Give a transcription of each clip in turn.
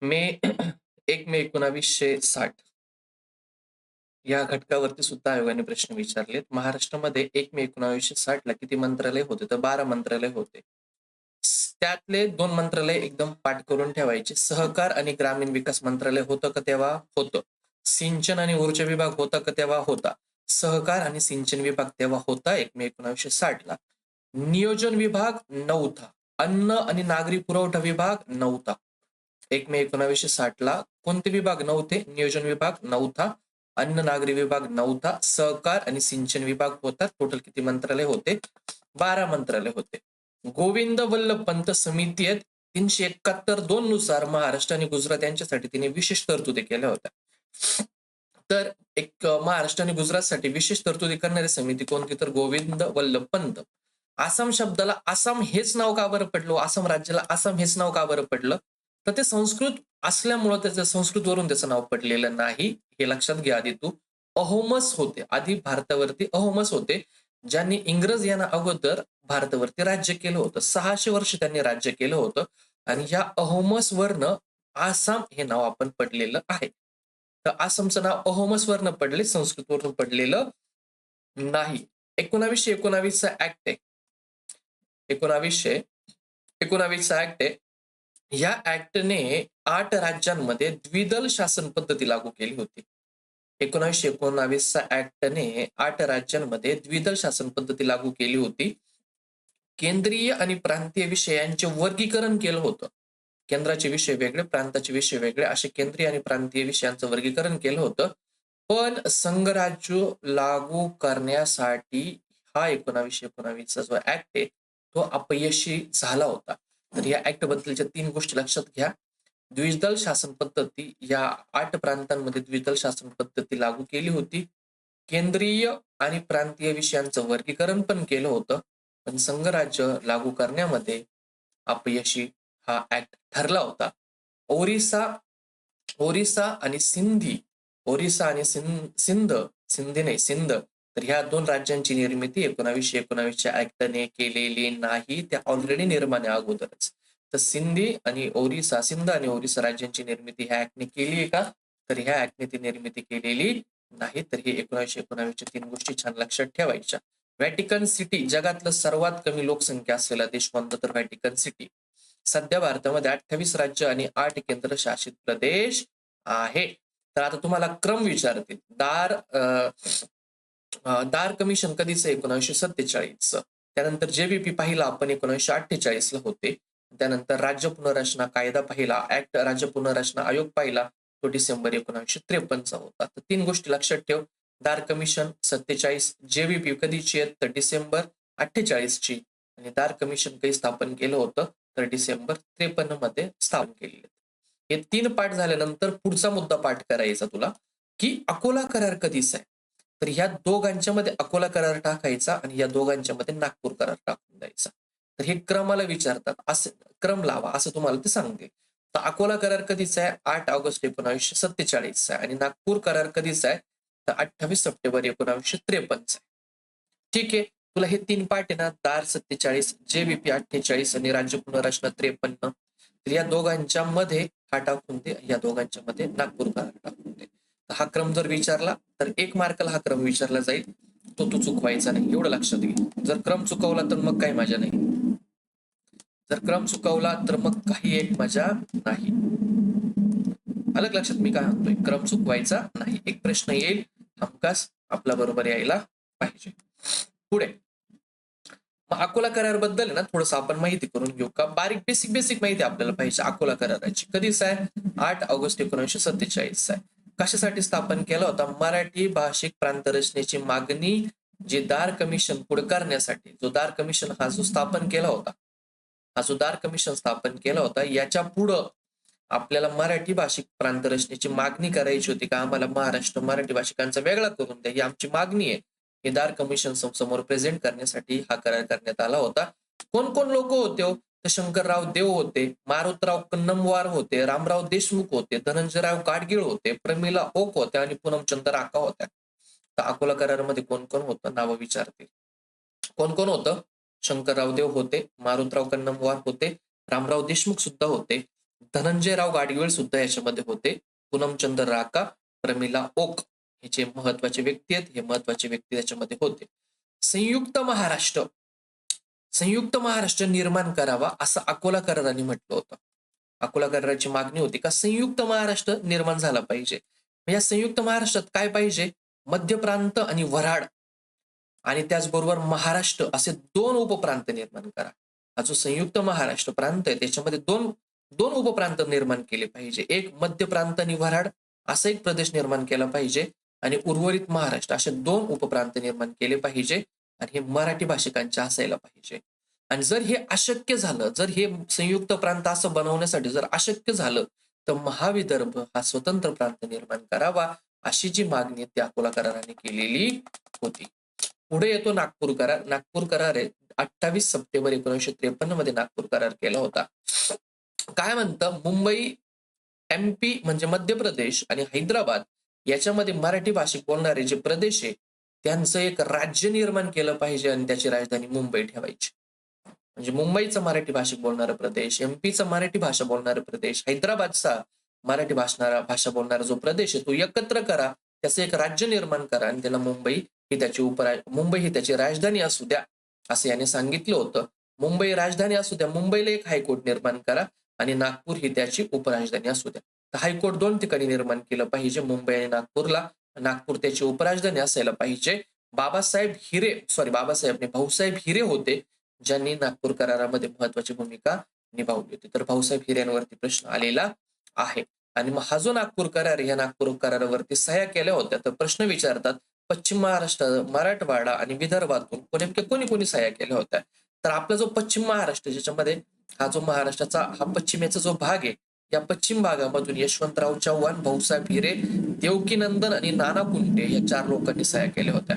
मे 1 मे 1960 या घटकावरती सुद्धा आयोगाने प्रश्न विचारलेत. महाराष्ट्रामध्ये 1 मे 1960 ला किती मंत्रालय होते? तर 12 मंत्रालय होते. त्यातले 2 मंत्रालय एकदम पाठ करून ठेवायचे. सहकार आणि ग्रामीण विकास मंत्रालय होतं का? तेव्हा होतं. सिंचन आणि ऊर्जा विभाग होता का? तेव्हा होता. सहकार आणि सिंचन विभाग तेव्हा होता 1 मे 1960 ला. नियोजन विभाग नव्हता. अन्न आणि नागरी पुरवठा विभाग नव्हता. 1 मे 1960 ला कोणते विभाग नव्हते? नियोजन विभाग नव्हता. अन्न नागरी विभाग नव्हता. सहकार आणि सिंचन विभाग होता. टोटल किती मंत्रालय होते? 12 मंत्रालय होते. गोविंद वल्लभ पंत समिती आहेत 371-2 नुसार महाराष्ट्र आणि गुजरात यांच्यासाठी तिने विशेष तरतुदी केल्या होत्या. तर महाराष्ट्र आणि गुजरातसाठी विशेष तरतुदी करणारी समिती कोणती? तर गोविंद वल्लभ पंत. आसाम शब्दाला आसाम हेच नाव का बरं पडलं? आसाम राज्याला आसाम हेच नाव का बरं पडलं? तर ते संस्कृत असल्यामुळं त्याचं संस्कृतवरून त्याचं नाव पडलेलं नाही. हे लक्षात घ्या आधी तू. अहोमस होते. आधी भारतावरती अहोमस होते. ज्यांनी इंग्रज यांना अगोदर भारतावरती राज्य केलं होतं. 600 वर्ष त्यांनी राज्य केलं होतं आणि ह्या अहोमस वरनं आसाम हे नाव आपण पडलेलं आहे. तर आसामचं नाव अहोमस वरनं पडले, संस्कृतवरून पडलेलं नाही. 1919 चा ऍक्ट आहे. 1919 चा ऍक्ट आहे. या ऍक्टने 8 राज्यांमध्ये द्विदल शासन पद्धती लागू केली होती. 1919 चा ऍक्टने 8 राज्यांमध्ये द्विदल शासन पद्धती लागू केली होती. केंद्रीय आणि प्रांतीय विषयांचे वर्गीकरण केलं होतं. केंद्राचे विषय वेगळे, प्रांताचे विषय वेगळे असे केंद्रीय आणि प्रांतीय विषयांचं वर्गीकरण केलं होतं. पण संघराज्य लागू करण्यासाठी हा 1919 जो ऍक्ट आहे तो अपयशी झाला होता. तर या ऍक्ट बद्दलच्या 3 गोष्टी लक्षात घ्या. द्विदल शासन पद्धती या 8 प्रांतांमध्ये द्विदल शासन पद्धती लागू केली होती. केंद्रीय आणि प्रांतीय विषयांचं वर्गीकरण पण केलं होतं. पण संघराज्य लागू करण्यामध्ये अपयशी हा ऍक्ट ठरला होता. ओरिसा ओरिसा आणि सिंधी ओरिसा आणि सिंध सिंधी नाही सिंध तर ह्या 2 राज्यांची निर्मिती 1919 च्या ऍक्टने केलेली नाही. त्या ऑलरेडी निर्माण आहे अगोदरच. तर सिंध आणि ओरिसा राज्यांची निर्मिती ह्या ऍक्टने केली आहे का? तर ह्या ऍक्टने ती निर्मिती केलेली नाही. तर हे 1919 च्या 3 गोष्टी छान लक्षात ठेवायच्या. व्हॅटिकन सिटी जगातलं सर्वात कमी लोकसंख्या असलेला देश कोणता? तर व्हॅटिकन सिटी. सध्या भारतामध्ये 28 राज्य आणि 8 केंद्रशासित प्रदेश आहे. तर आता तुम्हाला क्रम विचारतील. दार कमिशन कधीच? 1947. त्यानंतर जेबीपी पाहिला आपण 1948 ला होते. त्यानंतर राज्य पुनर्रचना कायदा पाहिला, ऍक्ट राज्य पुनर्रचना आयोग पाहिला, तो डिसेंबर 1953 चा होता. तर 3 गोष्टी लक्षात ठेव. दार कमिशन 47, जेबीपी कधीची आहे? तर डिसेंबर 48 ची. आणि दार कमिशन कधी स्थापन केलं होतं? तर डिसेंबर 53 मध्ये स्थापन केलेलं. हे 3 पाठ झाल्यानंतर पुढचा मुद्दा पाठ करायचा तुला, की अकोला करार कधीचा आहे? तर ह्या दोघांच्या मध्ये अकोला करार टाकायचा आणि या दोघांच्या मध्ये नागपूर करार टाकून द्यायचा. तर हे क्रमाला विचारतात. असं क्रम लावा असं तुम्हाला ते सांगते. तर अकोला करार कधीचा आहे? 8 ऑगस्ट 1947 चा आहे. आणि नागपूर करार कधीचा आहे? तर 28 सप्टेंबर 1953 चा आहे. ठीक आहे. तुला हे 3 पाठ आहे ना, दार 47, जेबीपी 48 आणि राज्य पुनर्रचना 53. तर या दोघांच्या मध्ये हा टाकून दे, या दोघांच्या मध्ये नागपूर करार टाकून दे. हा क्रम जर विचारला तर 1 मार्काला हा क्रम विचारला जाईल. तो तू चुकवायचा नाही, एवढं लक्षात घे. जर क्रम चुकवला तर मग काही मजा नाही. जर क्रम चुकवला तर मग काही एक मजा नाही. अलग लक्षात मी काय म्हणतोय? क्रम चुकवायचा नाही. एक प्रश्न येईल हमखास आपला बरोबर यायला पाहिजे. पुढे अकोला कराराबद्दल ना थोडस आपण माहिती करून घेऊ का? बारीक बेसिक माहिती आपल्याला पाहिजे अकोला कराराची. कधीच आहे? 8 ऑगस्ट 1947 आहे. कशासाठी स्थापन केला होता? मराठी भाषिक प्रांत रचनेची मागणी जे दार कमिशन पुढे करण्यासाठी, जो दार कमिशन हा जो स्थापन केला होता, हा जो दार कमिशन स्थापन केला होता याच्या पुढं आपल्याला मराठी भाषिक प्रांत रचनेची मागणी करायची होती का आम्हाला महाराष्ट्र मराठी भाषिकांचा वेगळा करून द्या, ही आमची मागणी आहे. हे दार कमिशन समोर प्रेझेंट करण्यासाठी हा करार करण्यात आला होता. कोण कोण लोक होते हो? तर शंकरराव देव होते, मारुतराव कन्नमवार होते, रामराव देशमुख होते, धनंजयराव गाडगीळ होते, प्रमिला ओक होत्या आणि पूनमचंद राका होत्या. तर अकोला करारामध्ये कोण कोण होतं? नावं विचारते. कोण कोण होतं? शंकरराव देव होते, मारुतराव कन्नमवार होते, रामराव देशमुख सुद्धा होते, धनंजयराव गाडगीळ सुद्धा याच्यामध्ये होते. पूनमचंद्र राका, प्रमिला ओक हे जे महत्वाचे व्यक्ती आहेत, हे महत्वाचे व्यक्ती त्याच्यामध्ये होते. संयुक्त महाराष्ट्र संयुक्त महाराष्ट्र निर्माण करावा असं अकोला करारांनी म्हटलं होतं. अकोला कराराची मागणी होती का संयुक्त महाराष्ट्र निर्माण झाला पाहिजे. या संयुक्त महाराष्ट्रात काय पाहिजे, मध्य प्रांत आणि वऱ्हाड आणि त्याचबरोबर महाराष्ट्र असे दोन उपप्रांत निर्माण करा. हा जो संयुक्त महाराष्ट्र प्रांत आहे त्याच्यामध्ये दोन दोन उपप्रांत निर्माण केले पाहिजे. एक मध्य प्रांत आणि वऱ्हाड असा एक प्रदेश निर्माण केला पाहिजे आणि उर्वरित महाराष्ट्र असे दोन उपप्रांत निर्माण केले पाहिजे आणि हे मराठी भाषिकांचे असायला पाहिजे. आणि जर हे अशक्य झालं, जर हे संयुक्त प्रांत असं बनवण्यासाठी जर अशक्य झालं तर महाविदर्भ हा स्वतंत्र प्रांत निर्माण करावा अशी जी मागणी त्या अकोला कराराने केलेली होती. पुढे येतो नागपूर करार. नागपूर करार आहे 28 सप्टेंबर 1953 मध्ये नागपूर करार केला होता. काय म्हणतं, मुंबई, एमपी म्हणजे मध्य प्रदेश आणि हैदराबाद याच्यामध्ये मराठी भाषिक बोलणारे जे प्रदेश आहे त्यांचं एक राज्य निर्माण केलं पाहिजे आणि त्याची राजधानी मुंबई ठेवायची. म्हणजे मुंबईचा मराठी भाषिक बोलणारा प्रदेश, एमपीचा मराठी भाषा बोलणारा प्रदेश, हैदराबादचा मराठी भाषा बोलणारा जो प्रदेश आहे तो एकत्र करा, त्याचं एक राज्य निर्माण करा आणि त्याला मुंबई ही त्याची राजधानी असू द्या असं याने सांगितलं होतं. मुंबई राजधानी असू द्या, मुंबईला एक हायकोर्ट निर्माण करा आणि नागपूर ही त्याची उपराजधानी असू द्या. तर हायकोर्ट दोन ठिकाणी निर्माण केलं पाहिजे, मुंबई आणि नागपूरला. नागपूर त्याची उपराजधानी असायला पाहिजे. भाऊसाहेब हिरे होते ज्यांनी नागपूर करारामध्ये महत्वाची भूमिका निभावली होती. तर भाऊसाहेब हिऱ्यांवरती प्रश्न आलेला आहे. आणि मग हा जो नागपूर करार या नागपूर करारावरती सह्या केल्या होत्या तर प्रश्न विचारतात पश्चिम महाराष्ट्र, मराठवाडा आणि विदर्भातून नेमके कोणी कोणी सह्या केल्या होत्या. तर आपला जो पश्चिम महाराष्ट्र ज्याच्यामध्ये हा जो महाराष्ट्राचा हा पश्चिमेचा जो भाग आहे या पश्चिम भागामधून यशवंतराव चव्हाण, भाऊसाहेब हिरे, देवकीनंदन आणि नाना कुंटे या 4 लोकांनी सह्या केल्या होत्या.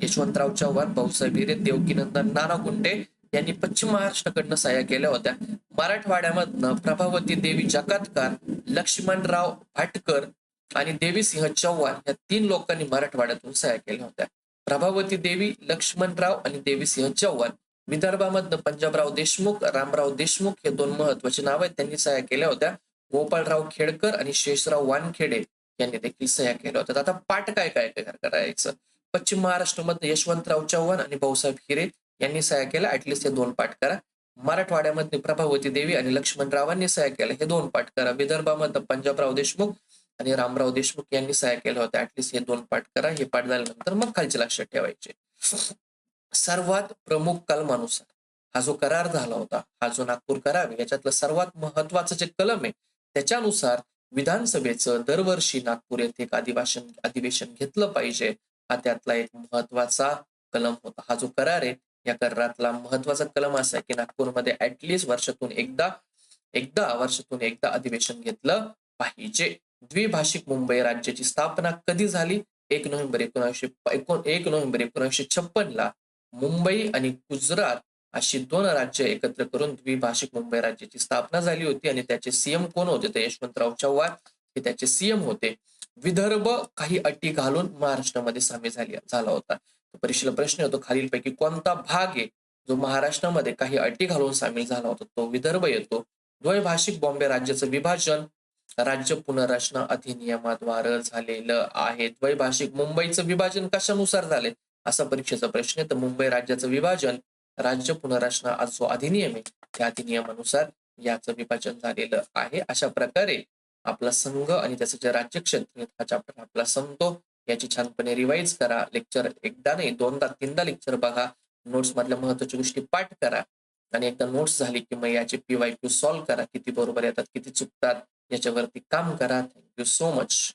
यशवंतराव चव्हाण, भाऊसाहेब हिरे, देवकीनंदन, नाना कुंटे यांनी पश्चिम महाराष्ट्राकडनं सह्या केल्या होत्या. मराठवाड्यामधनं प्रभावती देवी जकातकार, लक्ष्मणराव भाटकर आणि देवीसिंह चव्हाण या 3 लोकांनी मराठवाड्यातून सह्या केल्या होत्या. प्रभावती देवी, लक्ष्मणराव आणि देवीसिंह चव्हाण. विदर्भामधनं पंजाबराव देशमुख, रामराव देशमुख हे 2 महत्वाचे नाव आहेत, त्यांनी सह्या केल्या होत्या. गोपाळराव खेडकर आणि शेषराव वानखेडे यांनी देखील सह्या केल्या होत्या. आता पाठ काय काय करायचं. पश्चिम महाराष्ट्रामध्ये यशवंतराव चव्हाण आणि भाऊसाहेब हिरे यांनी सह्या केल्या, ऍटलिस्ट हे 2 पाठ करा. मराठवाड्यामध्ये प्रभावती देवी आणि लक्ष्मणरावांनी सह्या केल्या, हे 2 पाठ करा. विदर्भामध्ये पंजाबराव देशमुख आणि रामराव देशमुख यांनी सह्या केल्या होत्या, ऍटलिस्ट हे 2 पाठ करा. हे पाठ झाल्यानंतर मग खालचे लक्षात ठेवायचे. सर्वात प्रमुख कलमानुसार हा जो करार झाला होता, हा जो नागपूर करार याच्यातलं सर्वात महत्वाचं जे कलम आहे त्याच्यानुसार विधानसभेचं दरवर्षी नागपूर येथे एक अधिवेशन घेतलं पाहिजे, हा त्यातला एक महत्वाचा कलम होता. हा जो करार आहे या करारातला महत्वाचा कलम असा आहे की नागपूरमध्ये ऍटलिस्ट वर्षातून एकदा अधिवेशन घेतलं पाहिजे. द्विभाषिक मुंबई राज्याची स्थापना कधी झाली? 1 नोव्हेंबर 1956 ला मुंबई आणि गुजरात अशी 2 राज्य एकत्र करून द्विभाषिक मुंबई राज्याची स्थापना झाली होती आणि त्याचे सीएम कोण होते? तर यशवंतराव चव्हाण हे त्याचे सीएम होते. विदर्भ काही अटी घालून महाराष्ट्रामध्ये सामील झाला होता. परीक्षेला प्रश्न येतो खालीलपैकी कोणता भाग आहे जो महाराष्ट्रामध्ये काही अटी घालून सामील झाला होता? तो विदर्भ येतो. द्वैभाषिक बॉम्बे राज्याचं विभाजन राज्य पुनर्रचना अधिनियमाद्वारे झालेलं आहे. द्वैभाषिक मुंबईचं विभाजन कशानुसार झाले असा परीक्षेचा प्रश्न आहे. तर मुंबई राज्याचं विभाजन राज्य पुनर्रचना जो अधिनियम आहे त्या अधिनियमानुसार याचं विभाजन झालेलं आहे. अशा प्रकारे आपला संघ आणि त्याचं जे राज्यक्षेत्र हा चॅप्टर आपला संपतो. याची छानपणे रिवाइज करा. लेक्चर एकदा नाही 2दा 3दा लेक्चर बघा. नोट्स मधल्या महत्वाच्या गोष्टी पाठ करा आणि एकदा नोट्स झाली की मग याचे PYQ सॉल्व्ह करा. किती बरोबर येतात, किती चुकतात याच्यावरती काम करा. Thank you so much.